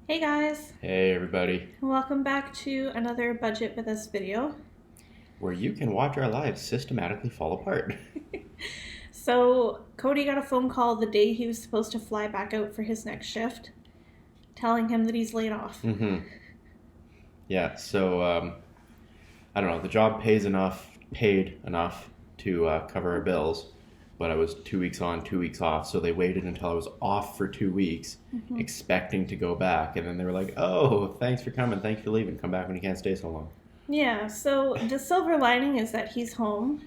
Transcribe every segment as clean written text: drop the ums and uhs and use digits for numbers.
Hey guys, Hey everybody, welcome back to another Budget with Us video. where you can watch our lives systematically fall apart. So, Cody got a phone call the day he was supposed to fly back out for his next shift, telling him that he's laid off. Yeah, so I don't know, the job paid enough to cover our bills, but I was 2 weeks on, 2 weeks off, so they waited until I was off for 2 weeks, expecting to go back, and then they were like, oh, thanks for coming, thanks for leaving, come back when you can't stay so long. Yeah, so the silver lining is that he's home.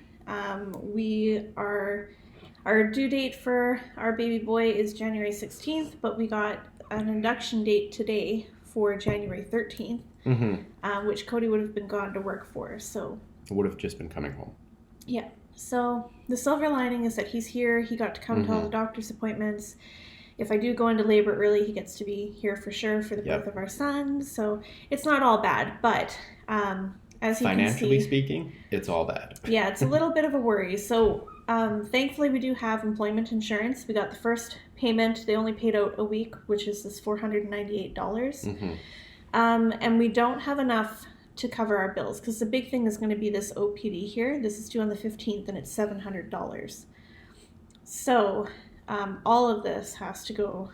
Our due date for our baby boy is January 16th, but we got an induction date today for January 13th, which Cody would have been gone to work for. So I would have just been coming home. yeah. So the silver lining is that he's here. He got to come to all the doctor's appointments. If I do go into labor early, he gets to be here for sure for the birth of our son. So it's not all bad, but as you can see, financially speaking, it's all bad. Yeah, it's a little bit of a worry. So thankfully, we do have employment insurance. We got the first payment. They only paid out a week, which is this $498. And we don't have enough to cover our bills because the big thing is going to be this OPD here. This is due on the 15th, and it's $700. So all of this has to go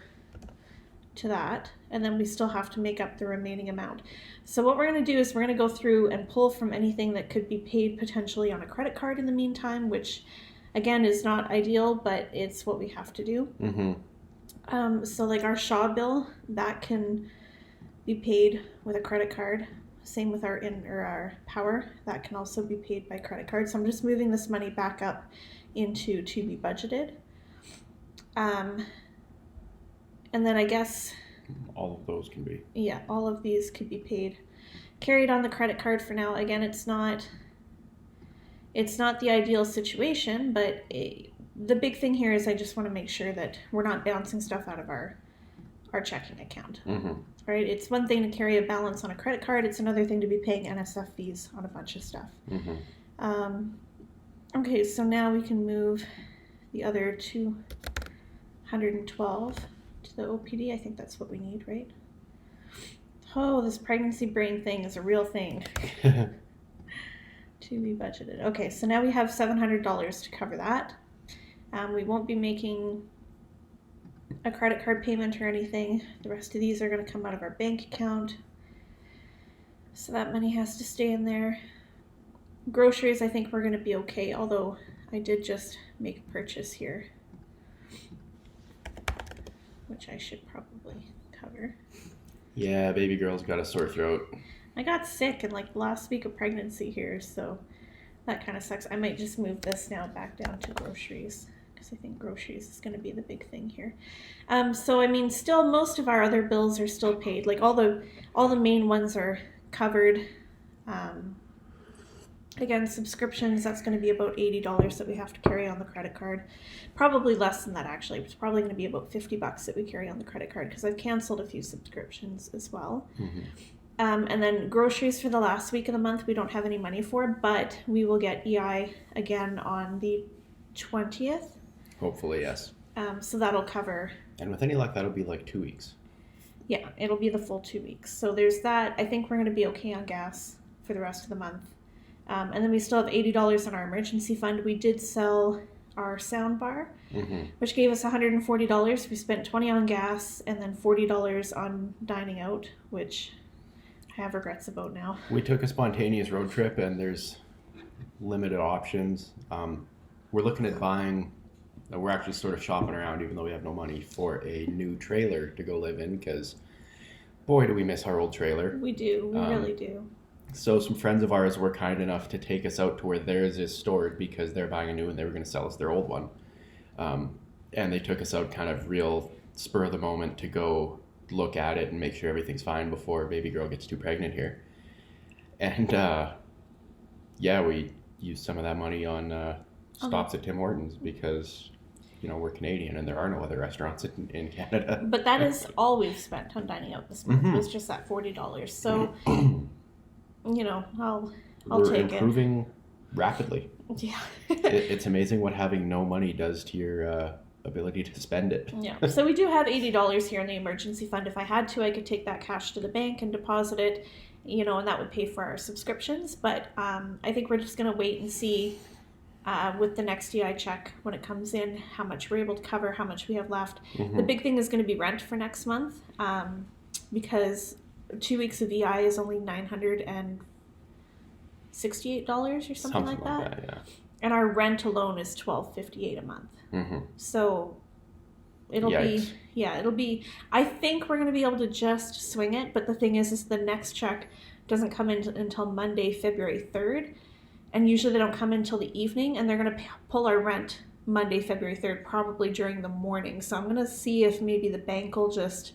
to that, and then we still have to make up the remaining amount. So what we're going to do is we're going to go through and pull from anything that could be paid potentially on a credit card in the meantime, which again is not ideal, but it's what we have to do. So like our Shaw bill, that can be paid with a credit card. Same with our power, that can also be paid by credit card. So I'm just moving this money back up into to be budgeted. And then I guess all of those can be. Yeah, all of these could be carried on the credit card for now. Again, it's not the ideal situation, but the big thing here is I just want to make sure that we're not bouncing stuff out of our checking account. Right? It's one thing to carry a balance on a credit card. It's another thing to be paying NSF fees on a bunch of stuff. Okay, so now we can move the other 212 to the OPD. I think that's what we need, right? Oh, this pregnancy brain thing is a real thing. To be budgeted. Okay, so now we have $700 to cover that. We won't be making a credit card payment or anything. The rest of these are going to come out of our bank account. So that money has to stay in there. Groceries, I think we're going to be okay, although I did just make a purchase here, which I should probably cover. Yeah, baby girl's got a sore throat. I got sick in like the last week of pregnancy here, so that kind of sucks. I might just move this now back down to groceries because I think groceries is going to be the big thing here. So I mean, still most of our other bills are still paid. Like all the main ones are covered. Again, subscriptions, that's going to be about $80 that we have to carry on the credit card. Probably less than that, actually. It's probably going to be about $50 that we carry on the credit card because I've canceled a few subscriptions as well. And then groceries for the last week of the month, we don't have any money for, but we will get EI again on the 20th. Hopefully, yes. So that'll cover. And with any luck, that'll be like 2 weeks. Yeah, it'll be the full 2 weeks. So there's that. I think we're going to be okay on gas for the rest of the month. And then we still have $80 in our emergency fund. We did sell our sound bar, which gave us $140. We spent $20 on gas and then $40 on dining out, which I have regrets about now. We took a spontaneous road trip, and there's limited options. We're looking at buying. We're actually sort of shopping around, even though we have no money, for a new trailer to go live in, because boy, do we miss our old trailer. We do. We really do. So some friends of ours were kind enough to take us out to where theirs is stored because they're buying a new and they were going to sell us their old one. And they took us out kind of real spur of the moment to go look at it and make sure everything's fine before baby girl gets too pregnant here. And we used some of that money on stops at Tim Hortons because, you know, we're Canadian and there are no other restaurants in Canada. But that is all we've spent on dining out this month. It was just that $40. So... you know, I'll take it. We're improving rapidly. Yeah. It's amazing what having no money does to your ability to spend it. Yeah. So we do have $80 here in the emergency fund. If I had to, I could take that cash to the bank and deposit it, and that would pay for our subscriptions. But I think we're just going to wait and see with the next DI check when it comes in, how much we're able to cover, how much we have left. The big thing is going to be rent for next month, because 2 weeks of EI is only $968 or something like that. Yeah. And our rent alone is $1,258 a month. So it'll be, I think we're going to be able to just swing it. But the thing is the next check doesn't come in until Monday, February 3rd. And usually they don't come in until the evening. And they're going to pull our rent Monday, February 3rd, probably during the morning. So I'm going to see if maybe the bank will just,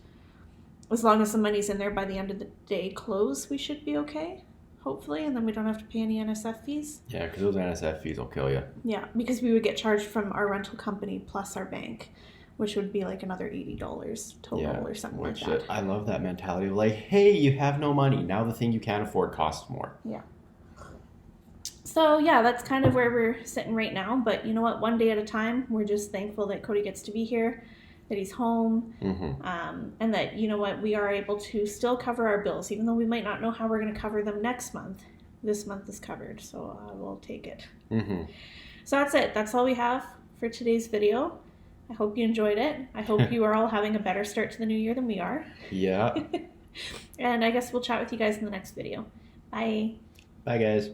as long as the money's in there by the end of the day close, we should be okay. Hopefully, and then we don't have to pay any NSF fees. Yeah, because those NSF fees will kill you. Yeah, because we would get charged from our rental company plus our bank, which would be like another $80 total or something like that. I love that mentality. Like, hey, you have no money. Now the thing you can't afford costs more. Yeah. So, yeah, that's kind of where we're sitting right now. But you know what? One day at a time. We're just thankful that Cody gets to be here, that he's home, and that, we are able to still cover our bills, even though we might not know how we're going to cover them next month. This month is covered, so we'll take it. So that's it. That's all we have for today's video. I hope you enjoyed it. I hope you are all having a better start to the new year than we are. Yeah. And I guess we'll chat with you guys in the next video. Bye. Bye, guys.